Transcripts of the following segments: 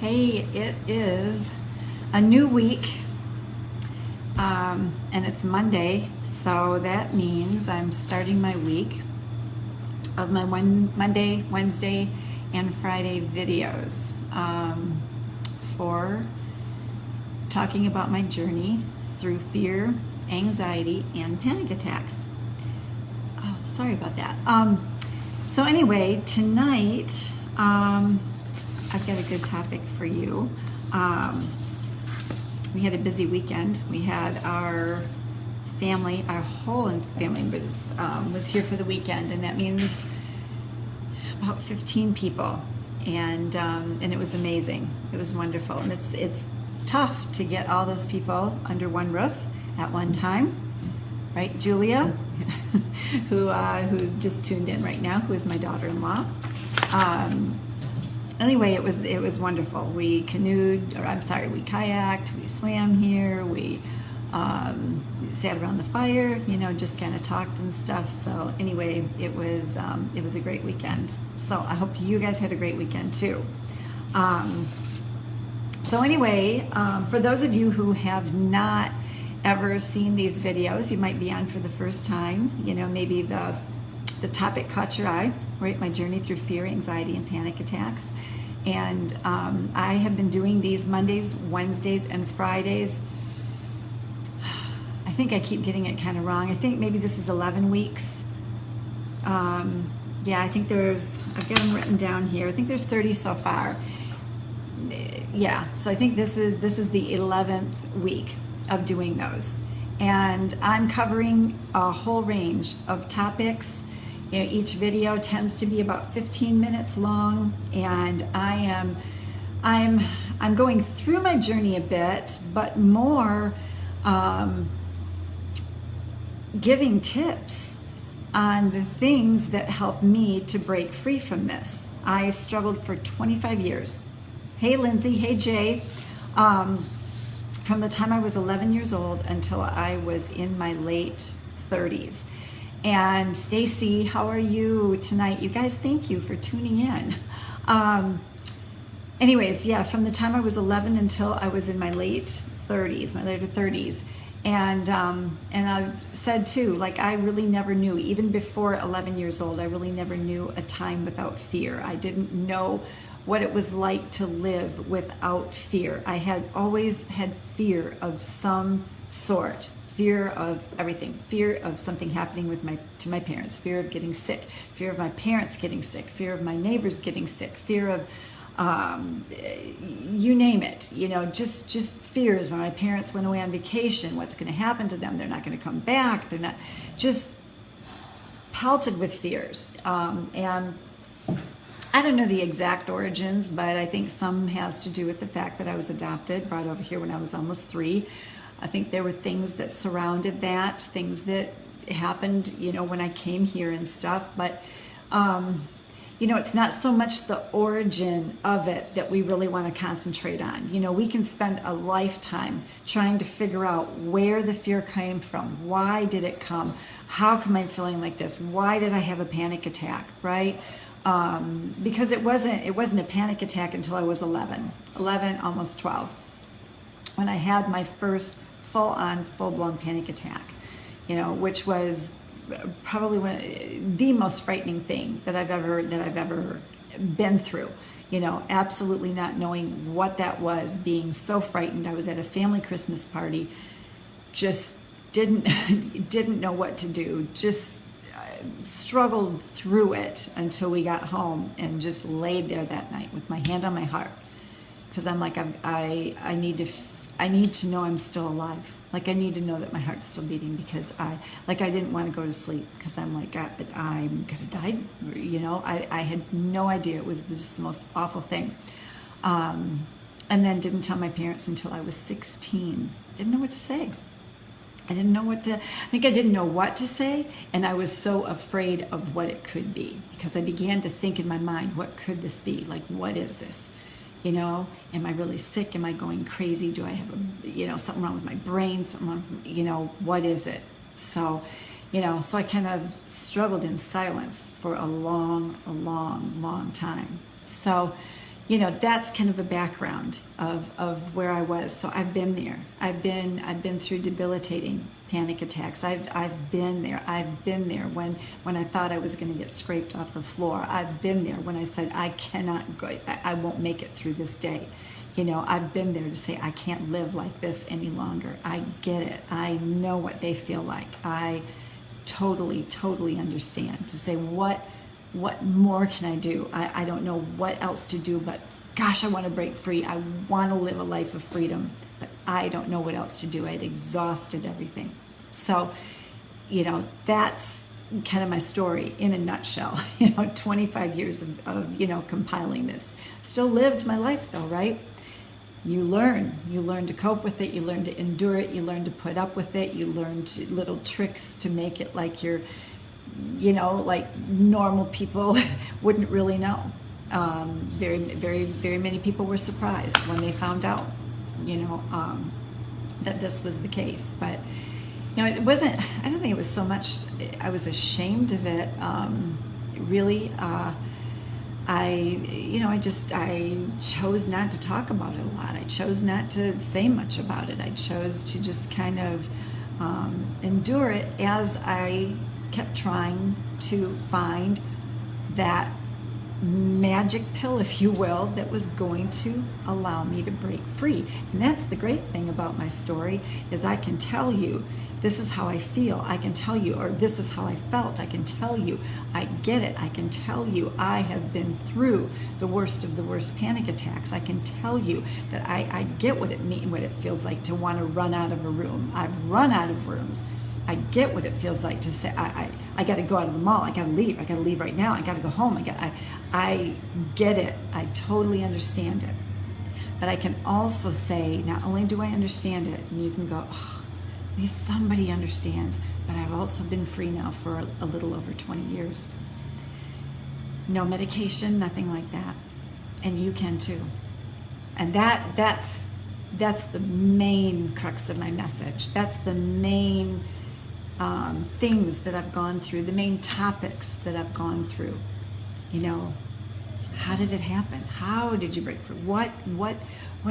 Hey, it is a new week, and it's Monday, so that means I'm starting my week of my Monday, Wednesday, and Friday videos for talking about my journey through fear, anxiety, and panic attacks. Oh, sorry about that. So anyway, tonight, I've got a good topic for you. We had a busy weekend. We had our family, our whole family was here for the weekend, and that means about 15 people, and it was amazing. It was wonderful, and it's tough to get all those people under one roof at one time, right, Julia, who's just tuned in right now, who is my daughter-in-law. Anyway, it was wonderful. We canoed, or I'm sorry, we kayaked, we swam here, we sat around the fire, just kind of talked and stuff. So anyway, it was a great weekend. So I hope you guys had a great weekend too. So anyway, for those of you who have not ever seen these videos, you might be on for the first time. Maybe the topic caught your eye, right? My journey through fear, anxiety, and panic attacks. And I have been doing these Mondays, Wednesdays, and Fridays. I think I keep getting it kind of wrong. I think maybe this is 11 weeks. Yeah, I think I've got them written down here. I think there's 30 so far. Yeah, so I think this is the 11th week of doing those. And I'm covering a whole range of topics. Each video tends to be about 15 minutes long, and I'm going through my journey a bit, but more giving tips on the things that help me to break free from this. I struggled for 25 years. Hey, Lindsay. Hey, Jay. From the time I was 11 years old until I was in my late 30s. And Stacy, how are you tonight? You guys, thank you for tuning in. Anyways, yeah, from the time I was 11 until I was in my later 30s. And I said too, like, I really never knew, even before 11 years old, I really never knew a time without fear. I didn't know what it was like to live without fear. I had always had fear of some sort. Fear of everything, fear of something happening to my parents, fear of getting sick, fear of my parents getting sick, fear of my neighbors getting sick, fear of you name it, just fears. When my parents went away on vacation, what's going to happen to them? They're not going to come back. They're not, just pelted with fears. And I don't know the exact origins, but I think some has to do with the fact that I was adopted, brought over here when I was almost 3. I think there were things that surrounded that, things that happened, when I came here and stuff. But, it's not so much the origin of it that we really want to concentrate on. We can spend a lifetime trying to figure out where the fear came from. Why did it come? How come I'm feeling like this? Why did I have a panic attack, right? Because it wasn't a panic attack until I was 11, almost 12, when I had my first full-blown panic attack, which was probably the most frightening thing that I've ever been through. Absolutely not knowing what that was, being so frightened. I was at a family Christmas party, just didn't know what to do, just struggled through it until we got home, and just laid there that night with my hand on my heart, because I'm like, I need to know I'm still alive. Like, I need to know that my heart's still beating, because I didn't want to go to sleep, because I'm like, I'm gonna die. I had no idea. It was just the most awful thing. And then didn't tell my parents until I was 16. Didn't know what to say. I didn't know what to say, and I was so afraid of what it could be, because I began to think in my mind, what could this be? Like, what is this? Am I really sick? Am I going crazy? Do I have something wrong with my brain? What is it? So, so I kind of struggled in silence for a long time. So, that's kind of a background of where I was. So I've been there. I've been through debilitating panic attacks. I've been there. I've been there when I thought I was going to get scraped off the floor. I've been there when I said I cannot go. I won't make it through this day. I've been there to say I can't live like this any longer. I get it. I know what they feel like. I totally understand. To say what more can I do? I don't know what else to do, but gosh, I want to break free. I want to live a life of freedom, but I don't know what else to do. I'd exhausted everything. So, that's kind of my story in a nutshell. 25 years of compiling this. Still lived my life though, right? You learn to cope with it. You learn to endure it. You learn to put up with it. You learn little tricks to make it like you're, like normal people wouldn't really know. Very, very, very many people were surprised when they found out, that this was the case. But, it wasn't, I don't think it was so much, I was ashamed of it. Really, I chose not to talk about it a lot. I chose not to say much about it. I chose to just kind of endure it as I kept trying to find that magic pill, if you will, that was going to allow me to break free. And that's the great thing about my story, is I can tell you this is how I feel. I can tell you, or this is how I felt. I can tell you, I get it. I can tell you, I have been through the worst of the worst panic attacks. I can tell you that I get what it feels like to want to run out of a room. I've run out of rooms. I get what it feels like to say, I got to go out of the mall. I got to leave. I got to leave right now. I got to go home. I get it. I totally understand it. But I can also say, not only do I understand it, and you can go, oh, at least somebody understands, but I've also been free now for a little over 20 years. No medication, nothing like that. And you can too. And that's the main crux of my message. That's the main things that I've gone through, the main topics that I've gone through. How did it happen? How did you break free? What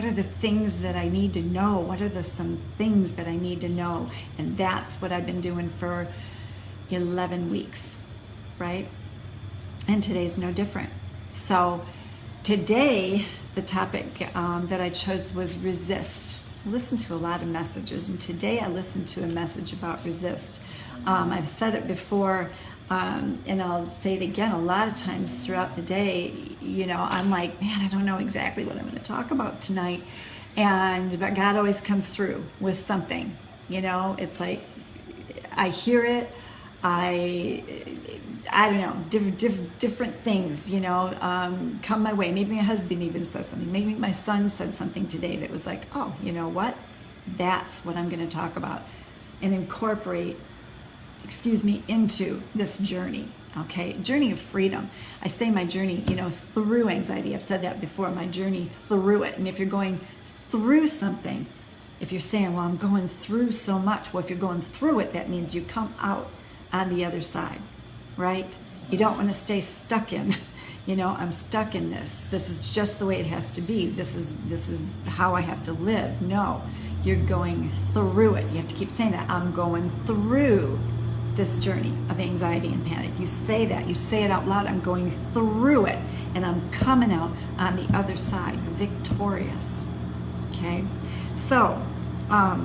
are the things that I need to know? What are some things that I need to know? And that's what I've been doing for 11 weeks, right? And today's no different. So today, the topic that I chose was resist. I listened to a lot of messages, and today I listened to a message about resist. I've said it before, and I'll say it again a lot of times throughout the day. I'm like, man, I don't know exactly what I'm going to talk about tonight, but God always comes through with something. It's like I hear it. I don't know, different things, come my way. Maybe my husband even says something. Maybe my son said something today that was like, oh, you know what? That's what I'm going to talk about and incorporate, into this journey, okay? Journey of freedom. I say my journey, through anxiety. I've said that before, my journey through it. And if you're going through something, if you're saying, well, I'm going through so much, well, if you're going through it, that means you come out on the other side, right? You don't want to stay stuck in, I'm stuck in this. This is just the way it has to be. This is how I have to live. No, you're going through it. You have to keep saying that. I'm going through this journey of anxiety and panic. You say that. You say it out loud. I'm going through it, and I'm coming out on the other side victorious. Okay? So I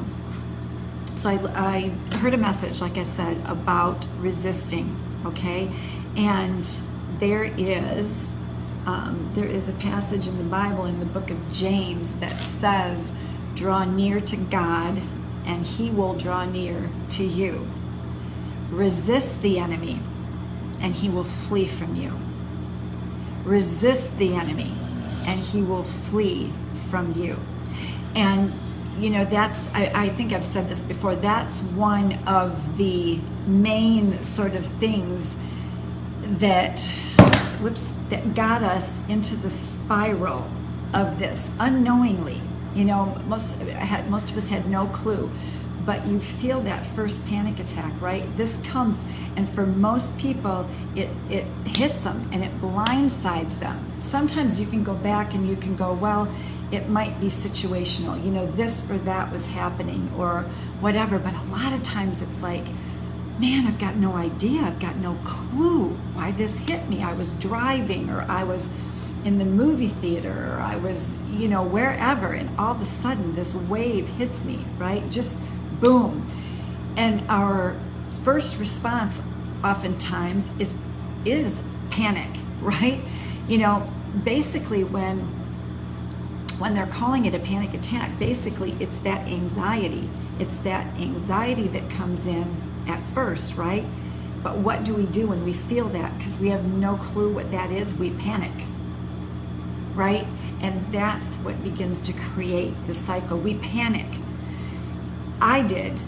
heard a message, like I said, about resisting, okay? And there is a passage in the Bible, in the book of James, that says, draw near to God, and he will draw near to you. Resist the enemy, and he will flee from you. Resist the enemy, and he will flee from you. And that's, I think I've said this before, that's one of the main sort of things that got us into the spiral of this unknowingly. Most of us had no clue, but you feel that first panic attack, right? This comes, and for most people, it hits them and it blindsides them. Sometimes you can go back and you can go, well, it might be situational, this or that was happening or whatever, but a lot of times it's like, man, I've got no idea, I've got no clue why this hit me. I was driving, or I was in the movie theater, or I was, wherever, and all of a sudden this wave hits me, right? Just boom. And our first response oftentimes is panic, right? Basically when they're calling it a panic attack, basically it's that anxiety. It's that anxiety that comes in at first, right? But what do we do when we feel that? Because we have no clue what that is, we panic, right? And that's what begins to create the cycle. We panic. I did.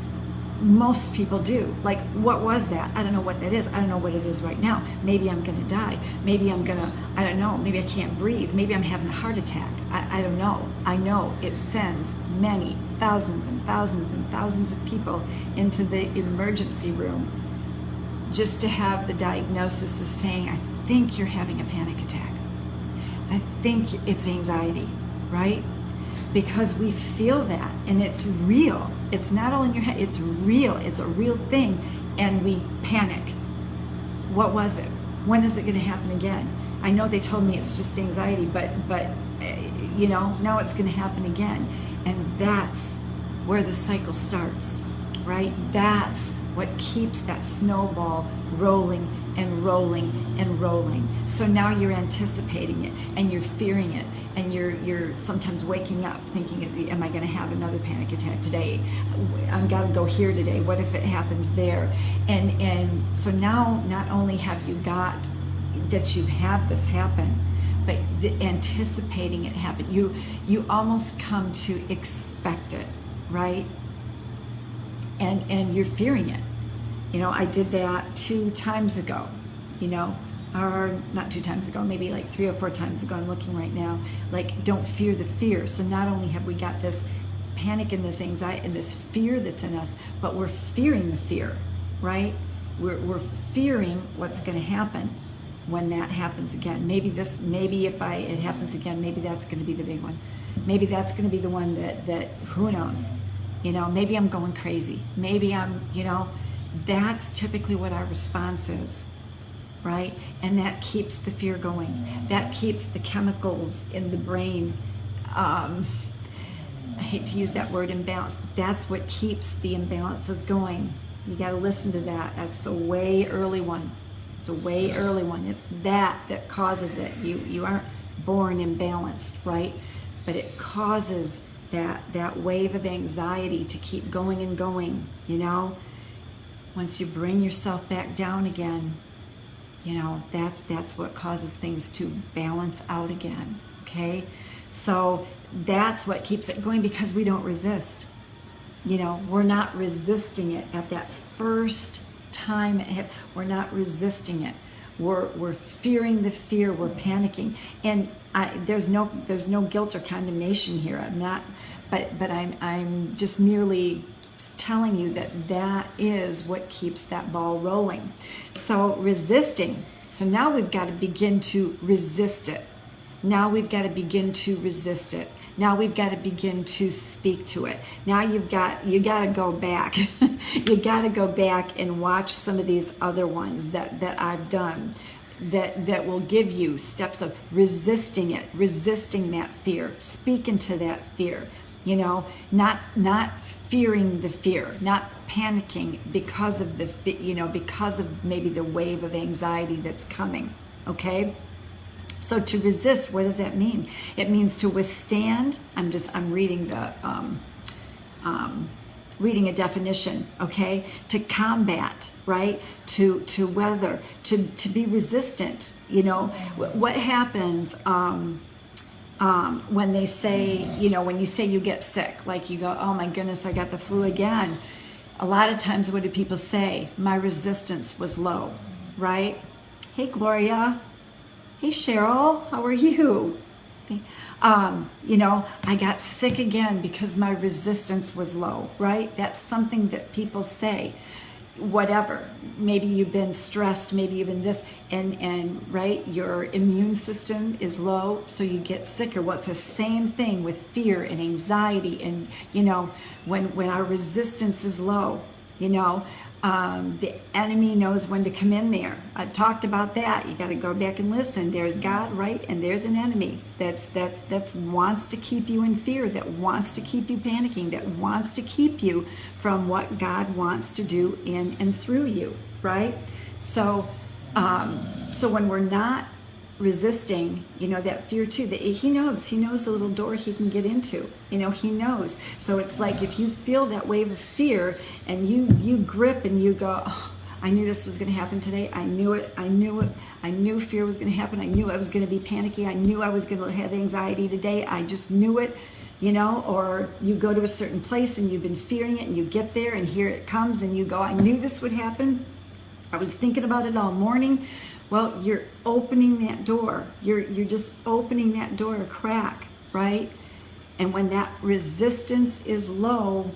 Most people do. Like, what was that? I don't know what that is. I don't know what it is right now. Maybe I'm going to die. Maybe I'm going to, I don't know. Maybe I can't breathe. Maybe I'm having a heart attack. I don't know. I know it sends many thousands and thousands and thousands of people into the emergency room just to have the diagnosis of saying, I think you're having a panic attack. I think it's anxiety, right? Because we feel that, and it's real. It's not all in your head, it's real. It's a real thing, and we panic. What was it? When is it going to happen again? I know they told me it's just anxiety, but now it's going to happen again. And that's where the cycle starts, right? That's what keeps that snowball rolling and rolling and rolling. So now you're anticipating it, and you're fearing it, and you're sometimes waking up thinking, am I going to have another panic attack today? I'm going to go here today. What if it happens there? And so now not only have you got that you've had this happen, but anticipating it happen, you almost come to expect it, right? And you're fearing it. I did that 2 times ago, or not 2 times ago, maybe like 3 or 4 times ago. I'm looking right now, like, don't fear the fear. So not only have we got this panic and this anxiety and this fear that's in us, but we're fearing the fear, right? We're fearing what's going to happen when that happens again. Maybe if it happens again, maybe that's going to be the big one. Maybe that's going to be the one that who knows? Maybe I'm going crazy. Maybe I'm, that's typically what our response is, right? And that keeps the fear going. That keeps the chemicals in the brain, I hate to use that word, imbalance, but that's what keeps the imbalances going. You got to listen to that. That's a way early one. It's a way early one. It's that causes it. You aren't born imbalanced, right? But it causes that wave of anxiety to keep going and going, Once you bring yourself back down again, that's what causes things to balance out again, okay? So that's what keeps it going, because we don't resist. We're not resisting it at that first time. We're not resisting it. We're fearing the fear. We're panicking, and there's no guilt or condemnation here. I'm not, but I'm just merely telling you that is what keeps that ball rolling. So resisting. So now we've got to begin to resist it. Now we've got to begin to resist it. Now we've got to begin to speak to it. Now you got to go back. You got to go back and watch some of these other ones that I've done that will give you steps of resisting it, resisting that fear, speaking to that fear, not fearing the fear, not panicking because of because of maybe the wave of anxiety that's coming, okay? So to resist, what does that mean? It means to withstand. I'm reading the reading a definition, okay? To combat, right? To weather, to be resistant. What happens when they say, when you say you get sick, like you go, oh my goodness, I got the flu again. A lot of times, what do people say? My resistance was low, right? Hey, Gloria. Hey, Cheryl, how are you? I got sick again because my resistance was low, right? That's something that people say. Whatever, maybe you've been stressed, maybe you've been this, and right, your immune system is low, so you get sicker. Well, it's the same thing with fear and anxiety, and when our resistance is low, the enemy knows when to come in there. I've talked about that. You got to go back and listen. There's God, right, and there's an enemy that's wants to keep you in fear, that wants to keep you panicking, that wants to keep you from what God wants to do in and through you, right? So when we're not resisting, that fear too, that he knows the little door he can get into, he knows. So it's like, if you feel that wave of fear and you grip and you go, oh, I knew this was going to happen today. I knew it. I knew fear was going to happen. I knew I was going to be panicky. I knew I was going to have anxiety today. I just knew it, or you go to a certain place and you've been fearing it and you get there and here it comes and you go, I knew this would happen. I was thinking about it all morning. Well, you're opening that door. You're just opening that door a crack, right? And when that resistance is low,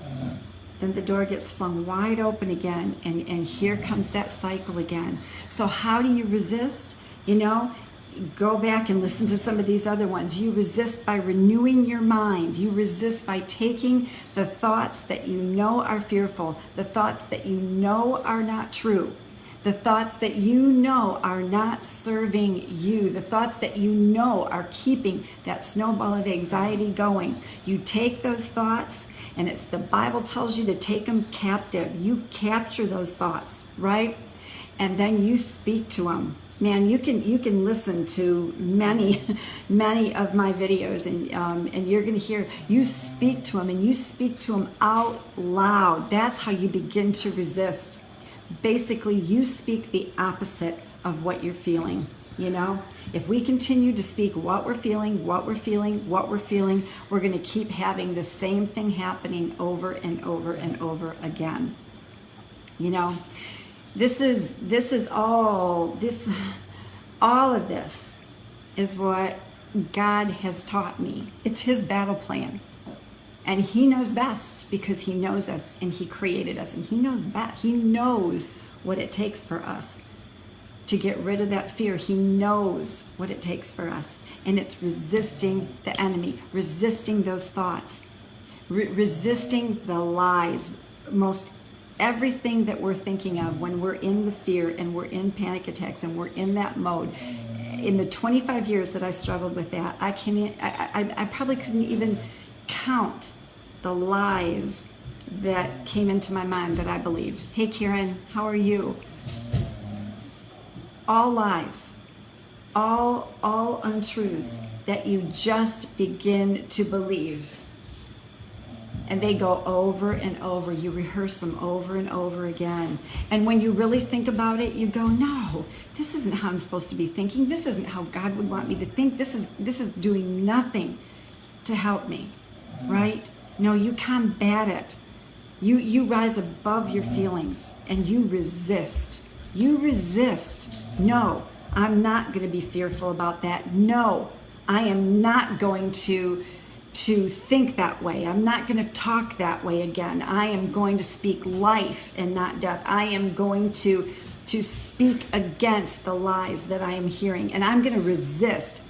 then the door gets flung wide open again, and here comes that cycle again. So how do you resist? Go back and listen to some of these other ones. You resist by renewing your mind. You resist by taking the thoughts that you know are fearful, the thoughts that you know are not true, the thoughts that you know are not serving you, the thoughts that you know are keeping that snowball of anxiety going. You take those thoughts, and it's the Bible tells you to take them captive. You capture those thoughts, right? And then you speak to them. Man, you can listen to many of my videos, and you're going to hear, you speak to them, and you speak to them out loud. That's how you begin to resist. Basically, you speak the opposite of what you're feeling. If we continue to speak what we're feeling, we're going to keep having the same thing happening over and over and over again. All of this is what God has taught me. It's his battle plan. And he knows best, because he knows us and he created us, and he knows best. He knows what it takes for us to get rid of that fear. He knows what it takes for us. And it's resisting the enemy, resisting those thoughts, resisting the lies. Most everything that we're thinking of when we're in the fear and we're in panic attacks and we're in that mode. In the 25 years that I struggled with that, I probably couldn't even count the lies that came into my mind that I believed. Hey Karen, how are you? All lies, all untruths that you just begin to believe. And they go over and over. You rehearse them over and over again. And when you really think about it, you go, no, this isn't how I'm supposed to be thinking. This isn't how God would want me to think. This is doing nothing to help me, right? No, you combat it. You rise above your feelings and you resist. You resist. No, I'm not going to be fearful about that. No, I am not going to think that way. I'm not going to talk that way again. I am going to speak life and not death. I am going to speak against the lies that I am hearing, and I'm going to resist.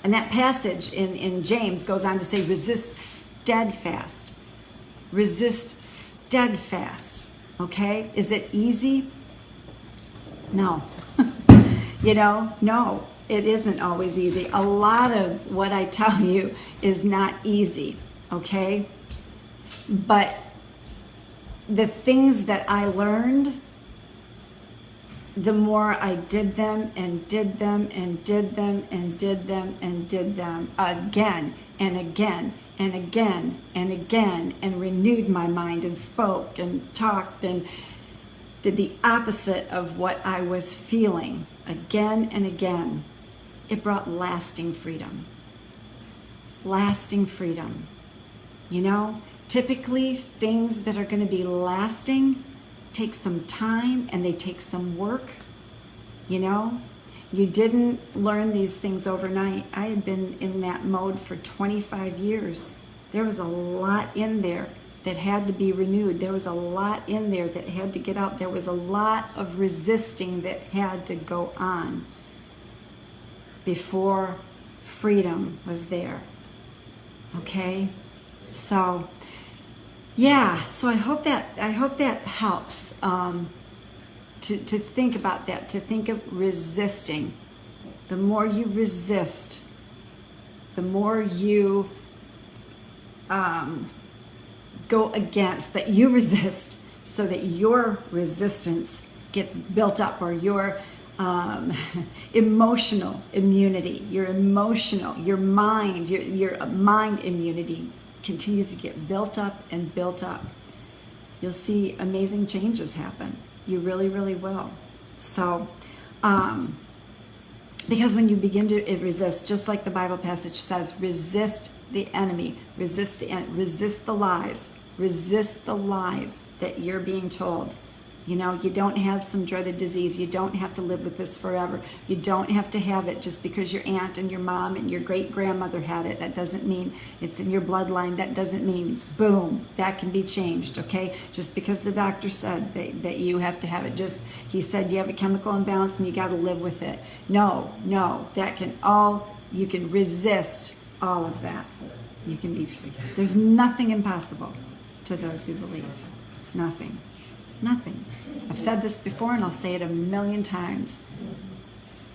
And that passage in James goes on to say, resist steadfast. Resist steadfast. Okay? Is it easy? No. No. It isn't always easy. A lot of what I tell you is not easy, okay? But the things that I learned, the more I did them and did them and did them and did them and did them again and again and again and again, and renewed my mind and spoke and talked and did the opposite of what I was feeling again and again, it brought lasting freedom. Lasting freedom. Typically things that are going to be lasting take some time and they take some work. You didn't learn these things overnight. I had been in that mode for 25 years. There was a lot in there that had to be renewed. There was a lot in there that had to get out. There was a lot of resisting that had to go on before freedom was there. Okay? So, yeah. So I hope that helps. To think about that, to think of resisting. The more you resist, the more you go against, that you resist, so that your resistance gets built up, or your emotional immunity, your mind, your mind immunity continues to get built up and built up. You'll see amazing changes happen. You really, really will. So, because when you begin to resist, just like the Bible passage says, resist the enemy, resist the lies that you're being told. You know, you don't have some dreaded disease. You don't have to live with this forever. You don't have to have it just because your aunt and your mom and your great-grandmother had it. That doesn't mean it's in your bloodline. That doesn't mean, boom, that can be changed, okay? Just because the doctor said that you have to have it. He said you have a chemical imbalance and you got to live with it. No, you can resist all of that. You can be free. There's nothing impossible to those who believe. Nothing. I've said this before and I'll say it a million times.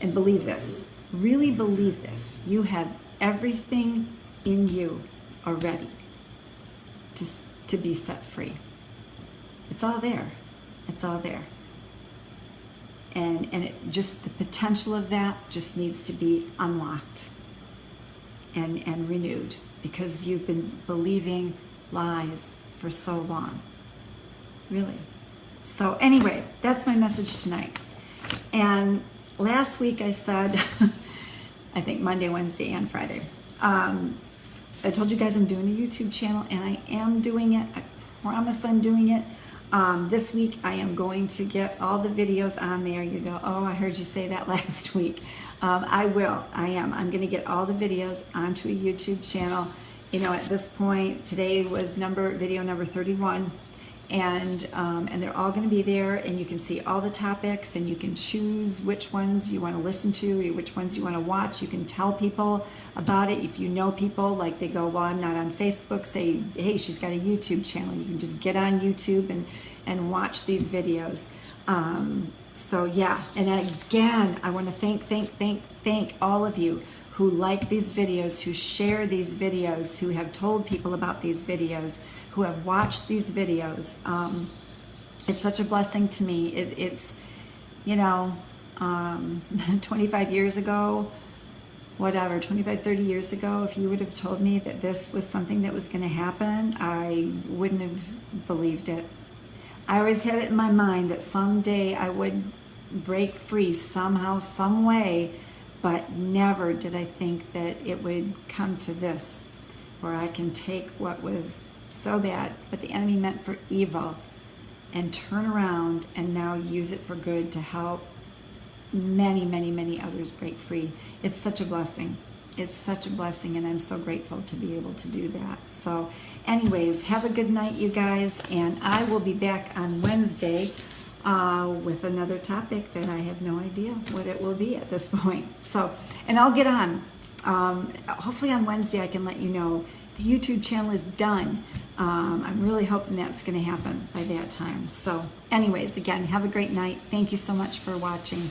And believe this. Really believe this. You have everything in you already to be set free. It's all there. It's all there. And the potential of that just needs to be unlocked and renewed, because you've been believing lies for so long. Really. So anyway, that's my message tonight. And last week I said, I think Monday, Wednesday, and Friday, I told you guys I'm doing a YouTube channel, and I am doing it. I promise I'm doing it. This week I am going to get all the videos on there. You go, oh, I heard you say that last week. I will. I am. I'm going to get all the videos onto a YouTube channel. You know, at this point, today was video number 31. And they're all going to be there, and you can see all the topics, and you can choose which ones you want to listen to, which ones you want to watch. You can tell people about it. If you know people, like they go, well, I'm not on Facebook, say, hey, she's got a YouTube channel. You can just get on YouTube and watch these videos. So yeah, and again, I want to thank all of you who like these videos, who share these videos, who have told people about these videos, who have watched these videos. It's such a blessing to me. It's 25 years ago, 30 years ago, if you would have told me that this was something that was going to happen, I wouldn't have believed it. I always had it in my mind that someday I would break free somehow, some way, but never did I think that it would come to this, where I can take what was so bad, what the enemy meant for evil, and turn around and now use it for good to help many others break free. It's such a blessing. It's such a blessing, and I'm so grateful to be able to do that. So anyways, have a good night, you guys, and I will be back on Wednesday with another topic that I have no idea what it will be at this point. So, and I'll get on. Hopefully on Wednesday I can let you know the YouTube channel is done. I'm really hoping that's going to happen by that time. So anyways, again, have a great night. Thank you so much for watching.